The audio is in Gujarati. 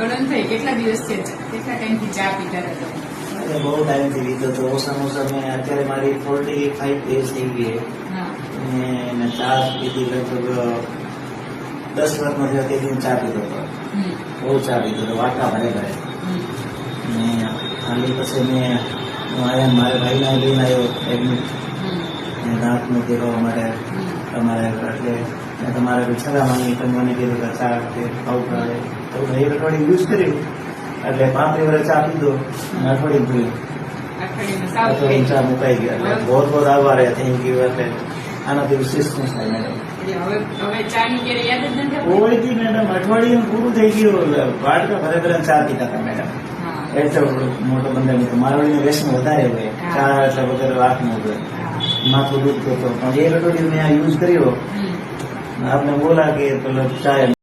ગણન થઈ કેટલા દિવસ છે, કેટલા ટાઈમથી ચા પીતા હતા? બહુ ટાઈમથી લીધો તો ઓછામાં ઓછા મેં અત્યારે મારી 45 ડેઝ થઈ ગઈ મેં ચા પીધી લગભગ 10 વર્ષનો થયો તે દિન ચા પીધો હતો, બહુ ચા પીધો હતો વાટકા ભરે ભરે. ને ખાલી પછી મેં અહીંયા મારા ભાઈને લઈને આવ્યો એડમિટ દાંતનું દેખાવા માટે તમારે, એટલે મેં તમારે સલાહ તમે મને કીધું કે ચા ખાવું પડે તો મેં એક અઠવાડિયું યુઝ કર્યું એટલે 35 વર્ષ ચા પીધો અને અઠવાડિયું ચા મુકાઈ ગયો. એટલે બહુ બહુ આભાર થેન્ક યુ. એટલે આનાથી વિશેષ શું થાય મેડમ? કોઈથી મેડમ અઠવાડિયું પૂરું થઈ ગયું, વાટકા ભરે ભરે ચા પીતા હતા મેડમ. એટલો મોટો બંદર મારવાડીનું વ્યસન વધારે હોય, ચા એટલે વગર વાત ન હોય, માથું દુખતું હતું. પણ એક અઠવાડિયું મેં આ યુઝ કર્યો, આપને બોલા કે પેલો ચા